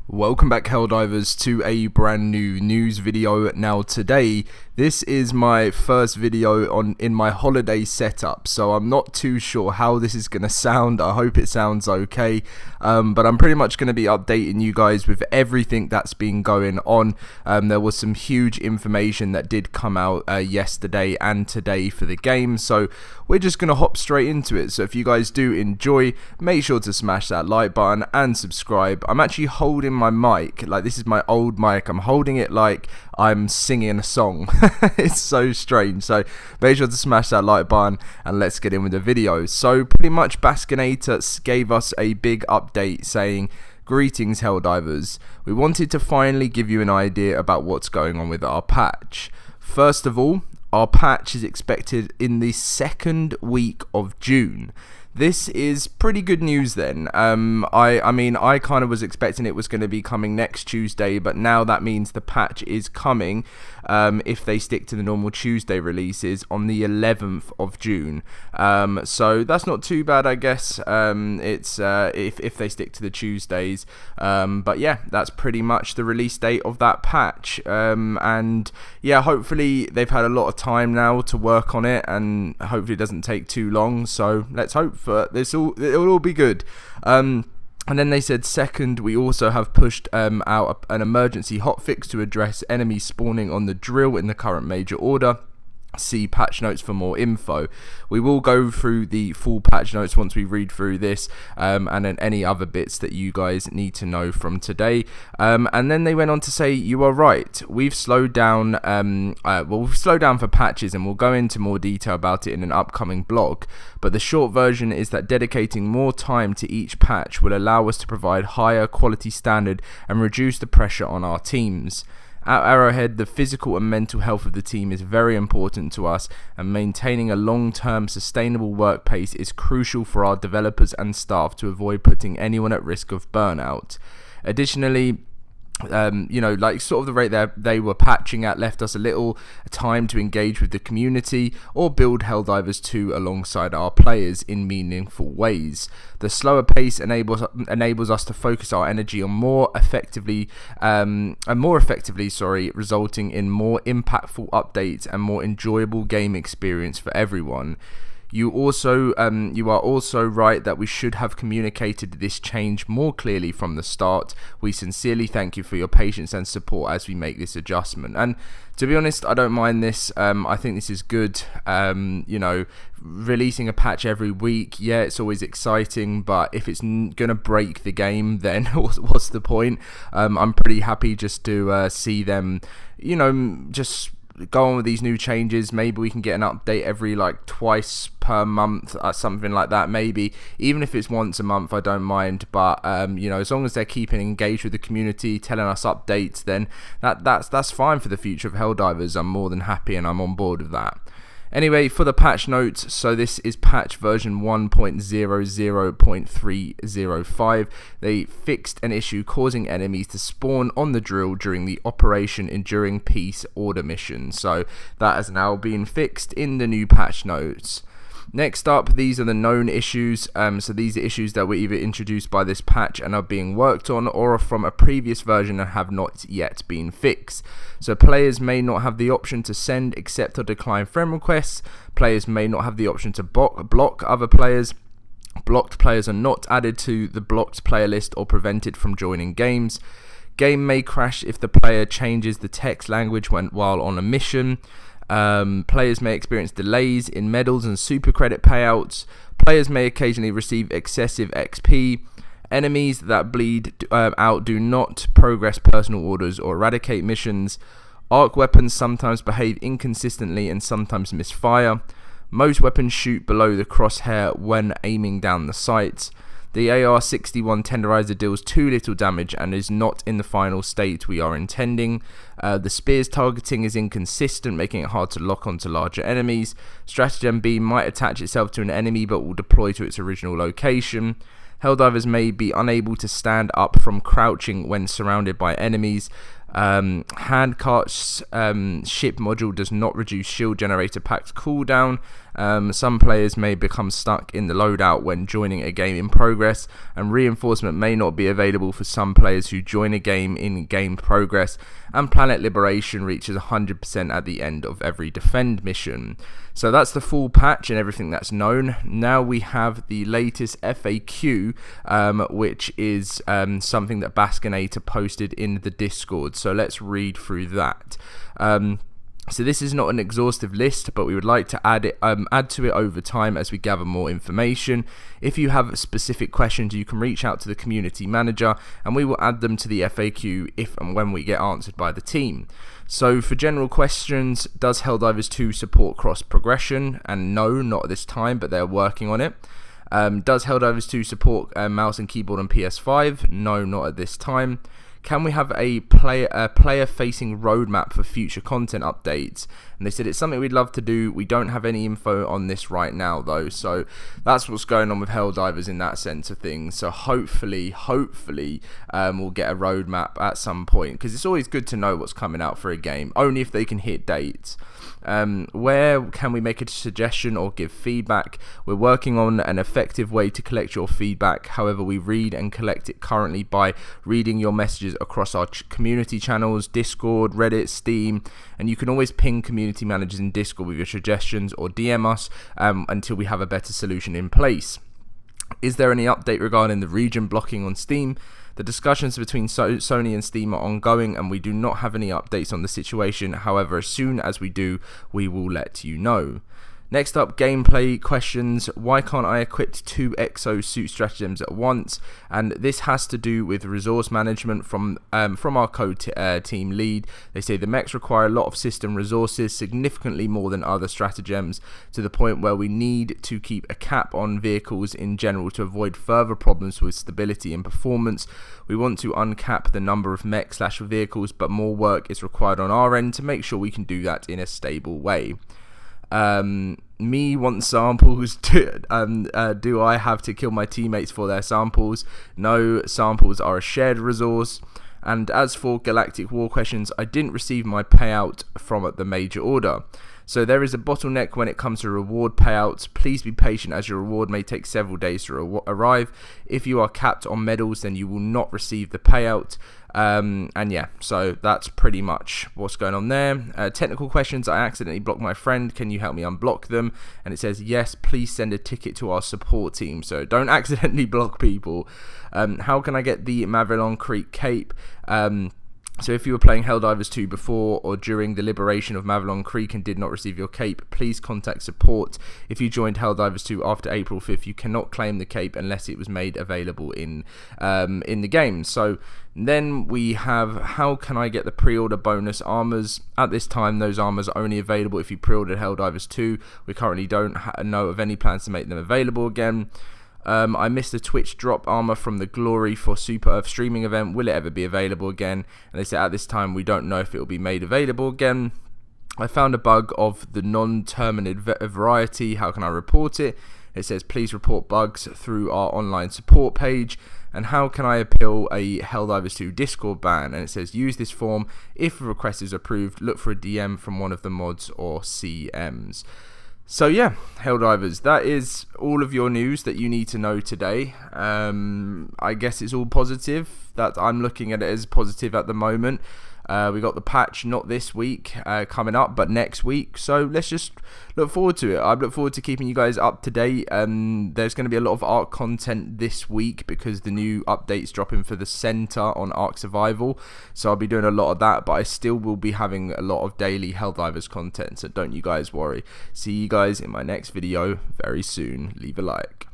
Welcome back, Helldivers, to a brand new news video. Now today, this is my first video in my holiday setup, so I'm not too sure how this is going to sound. I hope it sounds okay, but I'm pretty much going to be updating you guys with everything that's been going on. There was some huge information that did come out yesterday and today for the game, so we're just going to hop straight into it. So if you guys do enjoy, make sure to smash that like button and subscribe. I'm actually holding my mic, like this is my old mic, I'm holding it like I'm singing a song. It's so strange, so make sure to smash that like button and let's get in with the video. So pretty much Baskinator gave us a big update saying, "Greetings Helldivers, we wanted to finally give you an idea about what's going on with our patch. First of all, our patch is expected in the second week of June. This is pretty good news then. I mean, I kind of was expecting it was going to be coming next Tuesday, but now that means the patch is coming, if they stick to the normal Tuesday releases, on the 11th of June. So that's not too bad, I guess. It's if they stick to the Tuesdays. But yeah, that's pretty much the release date of that patch. And yeah, hopefully they've had a lot of time now to work on it, and hopefully it doesn't take too long. So let's hope for this. It'll all be good. And then they said, second, we also have pushed out an emergency hotfix to address enemies spawning on the drill in the current major order. See patch notes for more info. We will go through the full patch notes once we read through this, and then any other bits that you guys need to know from today. And then they went on to say, you are right, we've slowed down, we've slowed down for patches, and we'll go into more detail about it in an upcoming blog. But the short version is that dedicating more time to each patch will allow us to provide higher quality standard and reduce the pressure on our teams. At Arrowhead, the physical and mental health of the team is very important to us, and maintaining a long-term sustainable work pace is crucial for our developers and staff to avoid putting anyone at risk of burnout. Additionally, you know, like sort of the rate they were patching at left us a little time to engage with the community or build Helldivers 2 alongside our players in meaningful ways. The slower pace enables us to focus our energy on more effectively, resulting in more impactful updates and more enjoyable game experience for everyone. You are also right that we should have communicated this change more clearly from the start. We sincerely thank you for your patience and support as we make this adjustment." And to be honest, I don't mind this. I think this is good. You know, releasing a patch every week, yeah, it's always exciting, but if it's gonna break the game, then what's the point? I'm pretty happy just to see them, you know, just go on with these new changes. Maybe we can get an update every like twice per month, something like that. Maybe even if it's once a month, I don't mind. But you know, as long as they're keeping engaged with the community, telling us updates, then that's fine for the future of Helldivers. I'm more than happy, and I'm on board with that. Anyway, for the patch notes, so this is patch version 1.00.305. They fixed an issue causing enemies to spawn on the drill during the Operation Enduring Peace order mission. So that has now been fixed in the new patch notes. Next up, these are the known issues. So these are issues that were either introduced by this patch and are being worked on, or are from a previous version and have not yet been fixed. So players may not have the option to send, accept or decline friend requests. Players may not have the option to block other players. Blocked players are not added to the blocked player list or prevented from joining games. Game may crash if the player changes the text language while on a mission. Players may experience delays in medals and super credit payouts. Players may occasionally receive excessive XP. Enemies that bleed out do not progress personal orders or eradicate missions. Arc weapons sometimes behave inconsistently and sometimes misfire. Most weapons shoot below the crosshair when aiming down the sights. The AR-61 tenderizer deals too little damage and is not in the final state we are intending. The spear's targeting is inconsistent, making it hard to lock onto larger enemies. Stratagem beam might attach itself to an enemy but will deploy to its original location. Helldivers may be unable to stand up from crouching when surrounded by enemies. Handcart's ship module does not reduce shield generator pack's cooldown. Some players may become stuck in the loadout when joining a game in progress, and reinforcement may not be available for some players who join a game in game progress, and planet liberation reaches 100% at the end of every defend mission. So that's the full patch and everything that's known. Now we have the latest FAQ, which is something that Baskinator posted in the Discord. So let's read through that. So this is not an exhaustive list, but we would like to add to it over time as we gather more information. If you have specific questions, you can reach out to the community manager and we will add them to the FAQ if and when we get answered by the team. So for general questions, does Helldivers 2 support cross progression? And no, not at this time, but they're working on it. Does Helldivers 2 support mouse and keyboard on PS5? No, not at this time. Can we have a player-facing roadmap for future content updates? And they said it's something we'd love to do. We don't have any info on this right now, though. So that's what's going on with Helldivers in that sense of things. So hopefully, we'll get a roadmap at some point, because it's always good to know what's coming out for a game, only if they can hit dates. Where can we make a suggestion or give feedback? We're working on an effective way to collect your feedback. However, we read and collect it currently by reading your messages across our community channels, Discord, Reddit, Steam, and you can always ping community managers in Discord with your suggestions or DM us until we have a better solution in place. Is there any update regarding the region blocking on Steam? The discussions between Sony and Steam are ongoing and we do not have any updates on the situation. However, as soon as we do, we will let you know. Next up, gameplay questions. Why can't I equip 2 exo suit stratagems at once? And this has to do with resource management from our code team lead. They say the mechs require a lot of system resources, significantly more than other stratagems, to the point where we need to keep a cap on vehicles in general to avoid further problems with stability and performance. We want to uncap the number of mech/vehicles, but more work is required on our end to make sure we can do that in a stable way. Me want samples. Do I have to kill my teammates for their samples? No, samples are a shared resource. And as for galactic war questions, I didn't receive my payout from the major order. So there is a bottleneck when it comes to reward payouts. Please be patient as your reward may take several days to arrive. If you are capped on medals, then you will not receive the payout. And yeah, so that's pretty much what's going on there. Technical questions. I accidentally blocked my friend. Can you help me unblock them? And it says, yes, please send a ticket to our support team. So don't accidentally block people. How can I get the Mavelon Creek cape? So if you were playing Helldivers 2 before or during the liberation of Mavelon Creek and did not receive your cape, please contact support. If you joined Helldivers 2 after April 5th, you cannot claim the cape unless it was made available in the game. So then we have, how can I get the pre-order bonus armors? At this time, those armors are only available if you pre-ordered Helldivers 2. We currently don't know of any plans to make them available again. I missed the Twitch drop armor from the Glory for Super Earth streaming event. Will it ever be available again? And they say at this time we don't know if it will be made available again. I found a bug of the non-terminate variety. How can I report it? It says please report bugs through our online support page. And how can I appeal a Helldivers 2 Discord ban? And it says use this form. If a request is approved, look for a DM from one of the mods or CMs. So yeah, Helldivers, that is all of your news that you need to know today. I guess it's all positive. That I'm looking at it as positive at the moment. We got the patch not this week coming up, but next week. So let's just look forward to it. I look forward to keeping you guys up to date. There's going to be a lot of Ark content this week because the new update's dropping for the center on Ark Survival. So I'll be doing a lot of that, but I still will be having a lot of daily Helldivers content. So don't you guys worry. See you guys in my next video very soon. Leave a like.